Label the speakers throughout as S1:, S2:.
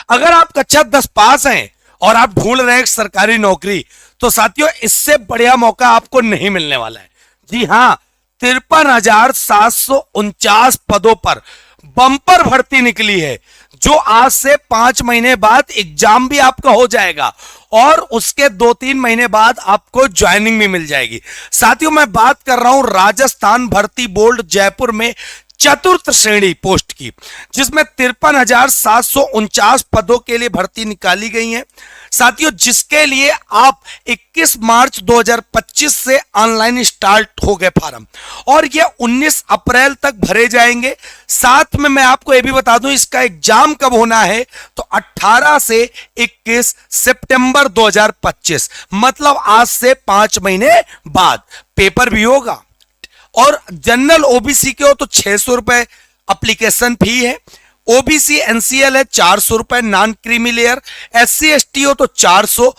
S1: अगर आप कक्षा 10 पास हैं और आप ढूंढ रहे हैं सरकारी नौकरी, तो साथियों इससे बढ़िया मौका आपको नहीं मिलने वाला है। जी हां, 53,749 पदों पर बम्पर भर्ती निकली है, जो आज से 5 महीने बाद एग्जाम भी आपका हो जाएगा और उसके 2-3 महीने बाद आपको ज्वाइनिंग भी मिल जाएगी। साथियों, मैं बात कर रहा हूं राजस्थान भर्ती बोर्ड जयपुर में चतुर्थ श्रेणी पोस्ट की, जिसमें 53,749 पदों के लिए भर्ती निकाली गई है। साथियों, जिसके लिए आप 21 मार्च 2025 से ऑनलाइन स्टार्ट हो गए फॉर्म, और ये 19 अप्रैल तक भरे जाएंगे। साथ में मैं आपको ये भी बता दूं इसका एग्जाम कब होना है, तो 18 से 21 सितंबर 2025, मतलब आज से 5 महीने बाद पेपर भी होगा। और जनरल ओबीसी के हो तो 600 रुपए अप्लीकेशन फी है, ओबीसी एनसीएल है 400 रुपए, non creamy layer, SC ST हो तो 400,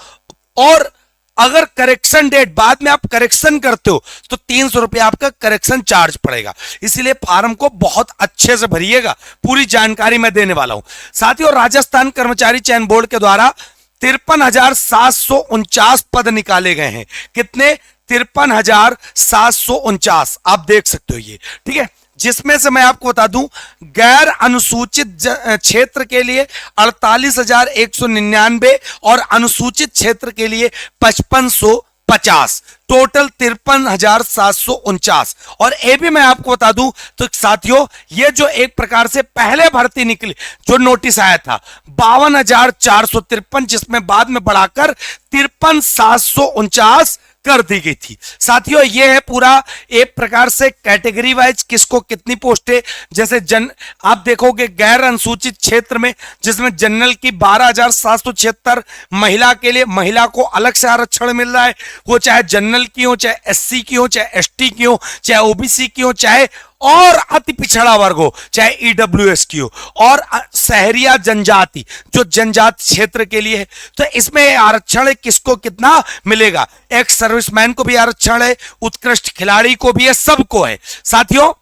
S1: और अगर करेक्शन डेट बाद में आप करेक्शन करते हो तो 300 रुपए आपका करेक्शन चार्ज पड़ेगा। इसीलिए फॉर्म को बहुत अच्छे से भरिएगा, पूरी जानकारी मैं देने वाला हूं। साथियों, राजस्थान कर्मचारी चयन बोर्ड के द्वारा 53,749 पद निकाले गए हैं। कितने? 53,749, आप देख सकते हो ये, ठीक है। जिसमें से मैं आपको बता दूं, गैर अनुसूचित क्षेत्र के लिए 48,199 और अनुसूचित क्षेत्र के लिए 5550, टोटल 53,749। और ये भी मैं आपको बता दूं तो साथियों, ये जो एक प्रकार से पहले भर्ती निकली, जो नोटिस आया था 52,453, जिसमें बाद में बढ़ाकर 53,749 कर दी गई थी। साथियों, ये है पूरा एक प्रकार से कैटेगरी वाइज किसको कितनी पोस्टें, जैसे आप देखोगे गैर अनुसूचित क्षेत्र में, जिसमें जनरल की 12,776 महिला के लिए, महिला को अलग से आरक्षण मिल रहा है, वो चाहे जनरल की हो, चाहे एससी की हो, चाहे एसटी की हो, चाहे ओबीसी की हो, चाहे और अति पिछड़ा वर्ग हो, चाहे ईडब्ल्यूएस की हो, और शहरिया जनजाति जो जनजाति क्षेत्र के लिए है। तो इसमें आरक्षण किसको कितना मिलेगा, एक सर्विसमैन को भी आरक्षण है, उत्कृष्ट खिलाड़ी को भी है, सबको है। साथियों,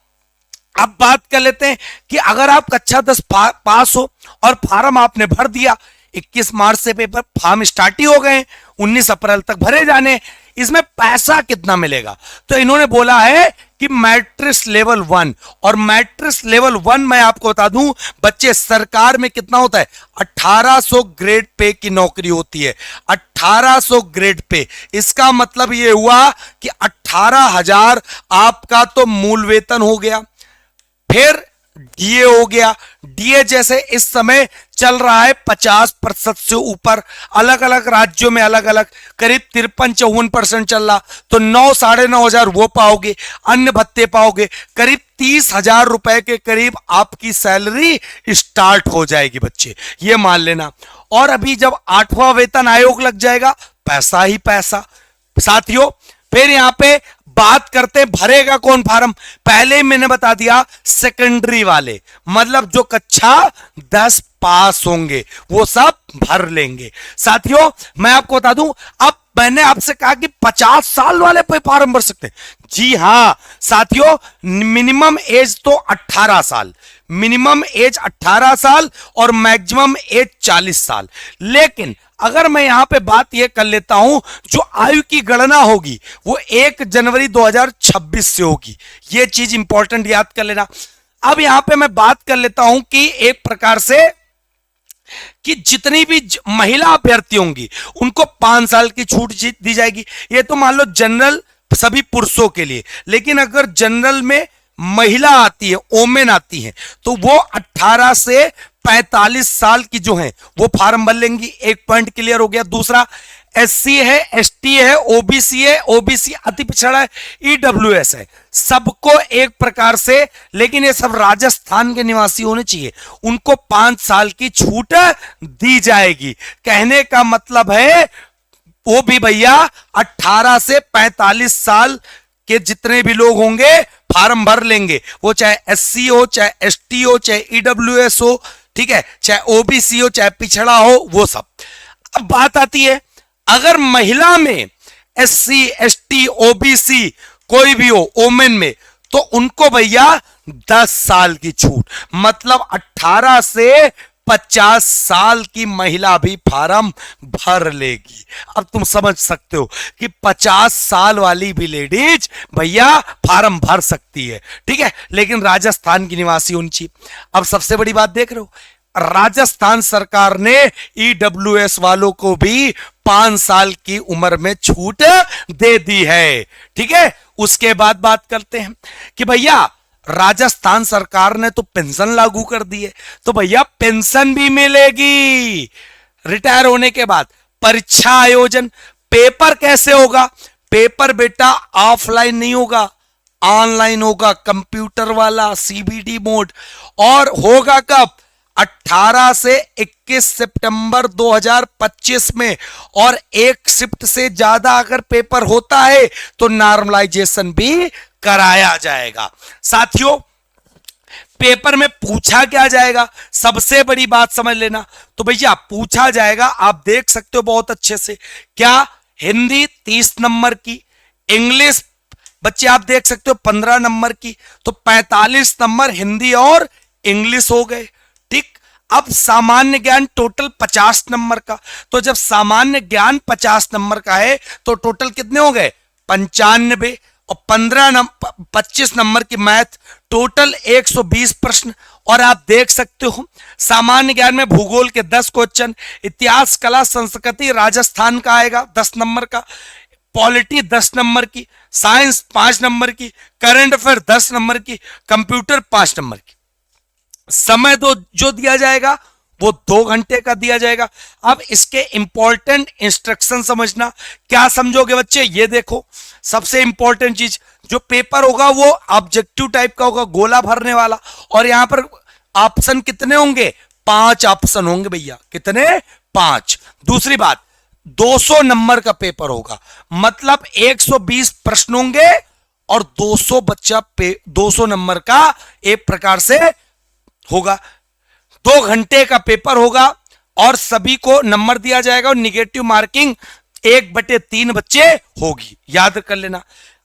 S1: अब बात कर लेते हैं कि अगर आप कक्षा 10 पास हो और फॉर्म आपने भर दिया, 21 मार्च से पेपर फॉर्म स्टार्ट ही हो गए, 19 अप्रैल तक भरे जाने, इसमें पैसा कितना मिलेगा? तो इन्होंने बोला है कि मैट्रिक्स लेवल 1, और मैट्रिक्स लेवल 1 मैं आपको बता दूं बच्चे, सरकार में कितना होता है, 1800 ग्रेड पे की नौकरी होती है, 1800 ग्रेड पे। इसका मतलब ये हुआ कि 18,000 आपका तो मूल वेतन हो गया, फिर डीए हो गया। डीए जैसे इस समय चल रहा है 50% से ऊपर, अलग अलग राज्यों में अलग अलग, करीब 53-54% चल रहा, तो 9,500 वो पाओगे, अन्य भत्ते पाओगे, करीब 30,000 रुपए के करीब आपकी सैलरी स्टार्ट हो जाएगी बच्चे, ये मान लेना। और अभी जब 8वां वेतन आयोग लग जाएगा, पैसा ही पैसा। साथियों, फिर यहां पे बात करते हैं भरेगा कौन फॉर्म। पहले मैंने बता दिया सेकेंडरी वाले, मतलब जो कक्षा 10 पास होंगे वो सब भर लेंगे। साथियों, मैं आपको बता दूं, अब मैंने आपसे कहा कि 50 साल वाले पे फॉर्म भर सकते हैं। जी हां साथियों, मिनिमम एज तो 18 साल, मिनिमम एज 18 साल और मैक्सिमम एज 40 साल। लेकिन अगर मैं यहां पे बात यह कर लेता हूं, जो आयु की गणना होगी वो 1 जनवरी 2026 से होगी, यह चीज इंपॉर्टेंट याद कर लेना। अब यहां पे मैं बात कर लेता हूं कि एक प्रकार से कि जितनी भी महिला अभ्यर्थी होंगी उनको 5 साल की छूट दी जाएगी। ये तो मान लो जनरल सभी पुरुषों के लिए, लेकिन अगर जनरल में महिला आती है, ओमेन आती है, तो वो 18 से 45 साल की जो है वो फॉर्म भर लेंगी। एक पॉइंट क्लियर हो गया। दूसरा, एससी है, एसटी है, ओबीसी है, ओबीसी अति पिछड़ा है, ईडब्ल्यूएस है, सबको एक प्रकार से, लेकिन ये सब राजस्थान के निवासी होने चाहिए, उनको 5 साल की छूट दी जाएगी। कहने का मतलब है वो भी भैया 18 से 45 साल के जितने भी लोग होंगे फॉर्म भर लेंगे, वो चाहे एससी हो, चाहे एसटी हो, चाहे ईडब्ल्यूएस हो, ठीक है, चाहे ओबीसी हो, चाहे पिछड़ा हो, वो सब। अब बात आती है, अगर महिला में एससी, एसटी, ओबीसी कोई भी हो, ओमेन में, तो उनको भैया 10 साल की छूट, मतलब 18 से 50 साल की महिला भी फार्म भर लेगी। अब तुम समझ सकते हो कि 50 साल वाली भी लेडीज भैया फार्म भर सकती है, ठीक है, लेकिन राजस्थान की निवासी होनी चाहिए। अब सबसे बड़ी बात देख रहे हो, राजस्थान सरकार ने ईडब्ल्यूएस वालों को भी 5 साल की उम्र में छूट दे दी है, ठीक है। उसके बाद बात करते हैं कि भैया राजस्थान सरकार ने तो पेंशन लागू कर दी है, तो भैया पेंशन भी मिलेगी रिटायर होने के बाद। परीक्षा आयोजन, पेपर कैसे होगा? पेपर बेटा ऑफलाइन नहीं होगा, ऑनलाइन होगा, कंप्यूटर वाला सीबीडी मोड। और होगा कब? 18 से 21 सितंबर 2025 में। और एक शिफ्ट से ज्यादा अगर पेपर होता है तो नॉर्मलाइजेशन भी कराया जाएगा। साथियों, पेपर में पूछा क्या जाएगा? सबसे बड़ी बात समझ लेना, तो भैया पूछा जाएगा, आप देख सकते हो बहुत अच्छे से, क्या हिंदी 30 नंबर की, इंग्लिश बच्चे आप देख सकते हो 15 नंबर की, तो 45 नंबर हिंदी और इंग्लिश हो गए, ठीक। अब सामान्य ज्ञान टोटल 50 नंबर का, तो जब सामान्य ज्ञान 50 नंबर का है तो टोटल कितने हो गए? 95। और 25 नंबर की मैथ, टोटल 120 प्रश्न। और आप देख सकते हो सामान्य ज्ञान में भूगोल के 10 क्वेश्चन, इतिहास कला संस्कृति राजस्थान का आएगा 10 नंबर का, पॉलिटी 10 नंबर की, साइंस 5 नंबर की, करंट अफेयर 10 नंबर की, कंप्यूटर 5 नंबर की। समय तो जो दिया जाएगा वो 2 घंटे का दिया जाएगा। अब इसके इंपॉर्टेंट इंस्ट्रक्शन समझना, क्या समझोगे बच्चे? ये देखो, सबसे इंपॉर्टेंट चीज, जो पेपर होगा वो ऑब्जेक्टिव टाइप का होगा, गोला भरने वाला। और यहां पर ऑप्शन कितने होंगे? 5 ऑप्शन होंगे भैया। कितने? 5। दूसरी बात, 200 नंबर का पेपर होगा, मतलब 120 प्रश्न होंगे और 200 बच्चा 200 नंबर का एक प्रकार से होगा। 2 घंटे का पेपर होगा और सभी को नंबर दिया जाएगा और निगेटिव मार्किंग 1/3 बच्चे होगी, याद कर लेना।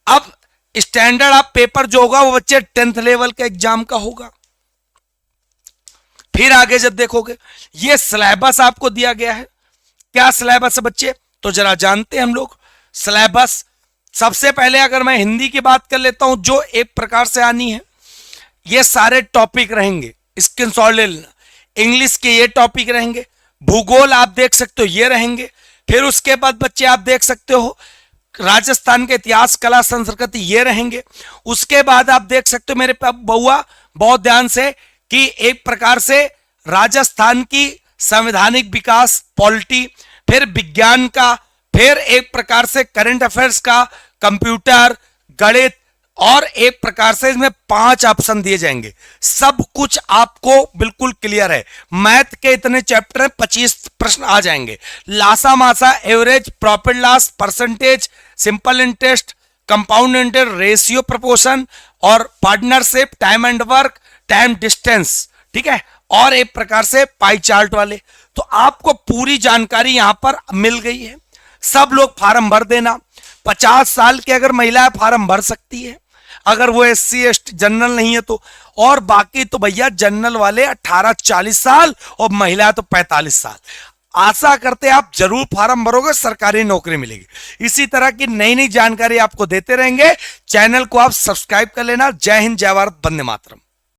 S1: अब स्टैंडर्ड ऑफ पेपर जो होगा वो बच्चे 10th लेवल के एग्जाम का होगा। फिर आगे जब देखोगे, ये सिलेबस आपको दिया गया है। क्या सिलेबस है बच्चे? तो जरा जानते हैं हम लोग सिलेबस। सबसे पहले अगर मैं हिंदी की बात कर लेता हूं, जो एक प्रकार से आनी है, ये सारे टॉपिक रहेंगे, स्क्रीनशॉट ले लेना। इंग्लिश के ये टॉपिक रहेंगे, भूगोल आप देख सकते हो ये रहेंगे। फिर उसके बाद बच्चे आप देख सकते हो राजस्थान के इतिहास कला संस्कृति ये रहेंगे। उसके बाद आप देख सकते हो मेरे बउआ बहुत ध्यान से कि एक प्रकार से राजस्थान की संवैधानिक विकास पॉलिटी, फिर विज्ञान का, फिर एक प्रकार से करंट अफेयर्स का, कंप्यूटर, गणित, और एक प्रकार से इसमें 5 ऑप्शन दिए जाएंगे। सब कुछ आपको बिल्कुल क्लियर है। मैथ के इतने चैप्टर 25 प्रश्न आ जाएंगे। लासा मासा, average, profit loss, percentage, simple interest, compound interest, ratio proportion और partnership, time and work, time distance, ठीक है, और एक प्रकार से पाई चार्ट वाले। तो आपको पूरी जानकारी यहां पर मिल गई है। सब लोग फार्म भर देना। 50 साल की अगर महिला फार्म भर सकती है, अगर वो SC ST जनरल नहीं है तो, और बाकी तो भैया जनरल वाले 18-40 साल और महिला तो 45 साल। आशा करते हैं आप जरूर फार्म भरोगे, सरकारी नौकरी मिलेगी। इसी तरह की नई नई जानकारी आपको देते रहेंगे। चैनल को आप सब्सक्राइब कर लेना। जय हिंद, जय भारत, वंदे मातरम।